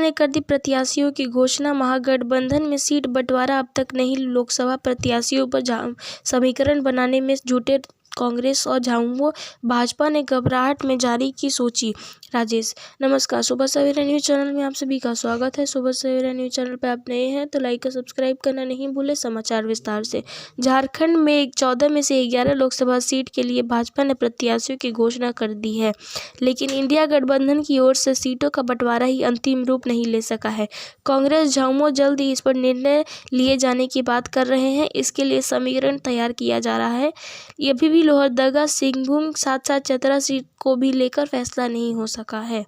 ने कर दी प्रत्याशियों की घोषणा। महागठबंधन में सीट बंटवारा अब तक नहीं, लोकसभा प्रत्याशियों पर समीकरण बनाने में जुटे कांग्रेस और झामुमो। भाजपा ने घबराहट में जारी की सूची। राजेश, नमस्कार, सुबह सवेरा न्यूज चैनल में आप सभी का स्वागत है। सुबह सवेरा न्यूज चैनल पर आप नए हैं तो लाइक और सब्सक्राइब करना नहीं भूलें। समाचार विस्तार से। झारखंड में 14 में से 11 लोकसभा सीट के लिए भाजपा ने प्रत्याशियों की घोषणा कर दी है, लेकिन इंडिया गठबंधन की ओर से सीटों का बंटवारा ही अंतिम रूप नहीं ले सका है। कांग्रेस झामुमो जल्द ही इस पर निर्णय लिए जाने की बात कर रहे हैं। इसके लिए समीकरण तैयार किया जा रहा है। ये भी लोहरदगा, सिंहभूम, साथ-साथ चतरा सीट को भी लेकर फैसला नहीं हो सका है।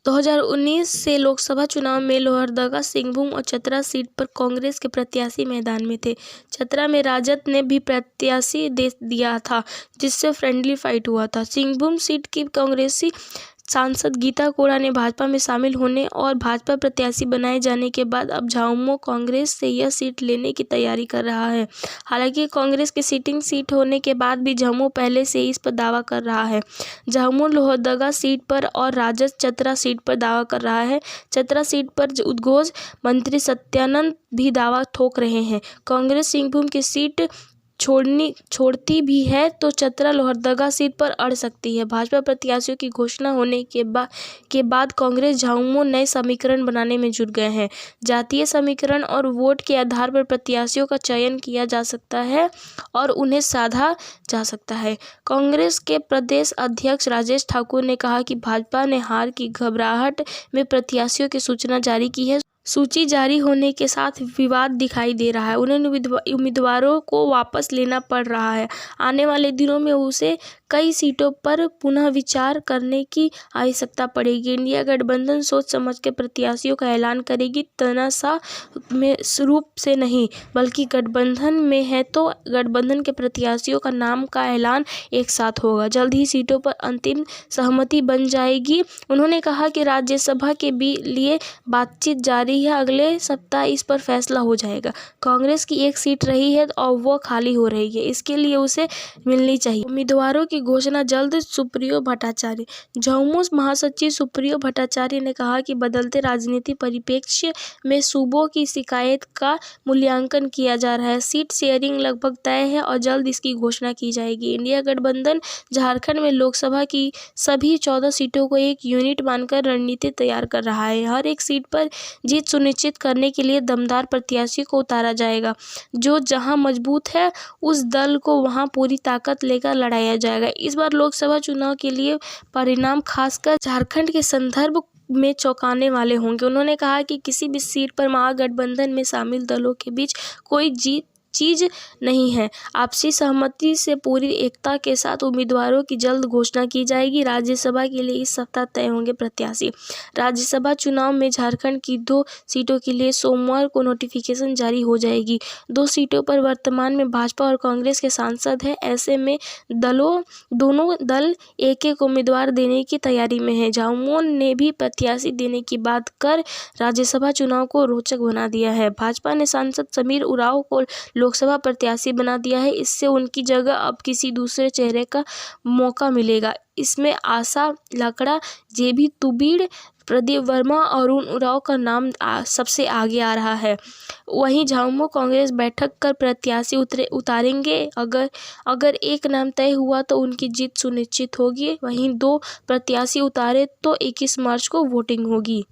2019 से लोकसभा चुनाव में लोहरदगा, सिंहभूम और चतरा सीट पर कांग्रेस के प्रत्याशी मैदान में थे। चतरा में राजद ने भी प्रत्याशी दे दिया था, जिससे फ्रेंडली फाइट हुआ था। सिंहभूम सीट की कांग्रेसी सांसद गीता कोड़ा ने भाजपा में शामिल होने और भाजपा प्रत्याशी बनाए जाने के बाद अब झामुमो कांग्रेस से यह सीट लेने की तैयारी कर रहा है। हालांकि कांग्रेस की सिटिंग सीट होने के बाद भी झामुमो पहले से ही इस पर दावा कर रहा है। झामुमो लोहरदगा सीट पर और राजद चतरा सीट पर दावा कर रहा है। चतरा सीट पर उद्घोष मंत्री सत्यानंद भी दावा ठोक रहे हैं। कांग्रेस सिंहभूम की सीट छोड़ती भी है तो चतरा लोहरदगा सीट पर अड़ सकती है। भाजपा प्रत्याशियों की घोषणा होने के बाद कांग्रेस झामुमो नए समीकरण बनाने में जुट गए हैं। जातीय समीकरण और वोट के आधार पर प्रत्याशियों का चयन किया जा सकता है और उन्हें साधा जा सकता है। कांग्रेस के प्रदेश अध्यक्ष राजेश ठाकुर ने कहा कि भाजपा ने हार की घबराहट में प्रत्याशियों की सूचना जारी की है। सूची जारी होने के साथ विवाद दिखाई दे रहा है। उन्हें उम्मीदवारों को वापस लेना पड़ रहा है। आने वाले दिनों में उसे कई सीटों पर पुनः विचार करने की आवश्यकता पड़ेगी। इंडिया गठबंधन सोच समझ के प्रत्याशियों का ऐलान करेगी, तनासा में रूप से नहीं, बल्कि गठबंधन में है तो गठबंधन के प्रत्याशियों का नाम का ऐलान एक साथ होगा। जल्द ही सीटों पर अंतिम सहमति बन जाएगी। उन्होंने कहा कि राज्यसभा के लिए बातचीत जारी है। अगले सप्ताह इस पर फैसला हो जाएगा। कांग्रेस की एक सीट रही है और वो खाली हो रही है, इसके लिए उसे मिलनी चाहिए। उम्मीदवारों की घोषणा जल्द। सुप्रियो भट्टाचार्य, झामुमो महासचिव सुप्रियो भट्टाचार्य ने कहा कि बदलते राजनीतिक परिप्रेक्ष्य में सूबों की शिकायत का मूल्यांकन किया जा रहा है। सीट शेयरिंग लगभग तय है और जल्द इसकी घोषणा की जाएगी। इंडिया गठबंधन झारखंड में लोकसभा की सभी 14 सीटों को एक यूनिट मानकर रणनीति तैयार कर रहा है। हर एक सीट पर जीत सुनिश्चित करने के लिए दमदार प्रत्याशी को उतारा जाएगा। जो जहां मजबूत है उस दल को वहां पूरी ताकत लेकर लड़ाया जाएगा। इस बार लोकसभा चुनाव के लिए परिणाम खासकर झारखंड के संदर्भ में चौंकाने वाले होंगे। उन्होंने कहा कि किसी भी सीट पर महागठबंधन में शामिल दलों के बीच कोई चीज नहीं है। आपसी सहमति से पूरी एकता के साथ उम्मीदवारों की जल्द घोषणा की जाएगी। राज्यसभा के लिए इस सप्ताह तय होंगे प्रत्याशी। राज्यसभा चुनाव में झारखंड की 2 सीटों के लिए सोमवार को नोटिफिकेशन जारी हो जाएगी। 2 सीटों पर वर्तमान में भाजपा और कांग्रेस के सांसद हैं। ऐसे में दोनों दल एक-एक उम्मीदवार देने की तैयारी में है। झामुमो ने भी प्रत्याशी देने की बात कर राज्यसभा चुनाव को रोचक बना दिया है। भाजपा ने सांसद समीर उरांव को लोकसभा प्रत्याशी बना दिया है। इससे उनकी जगह अब किसी दूसरे चेहरे का मौका मिलेगा। इसमें आशा लकड़ा, जेबी तुबीड़, प्रदीप वर्मा और अरुण उरांव का नाम सबसे आगे आ रहा है। वहीं झामुमो कांग्रेस बैठक कर प्रत्याशी उतारेंगे। अगर एक नाम तय हुआ तो उनकी जीत सुनिश्चित होगी। वहीं 2 प्रत्याशी उतारे तो 21 मार्च को वोटिंग होगी।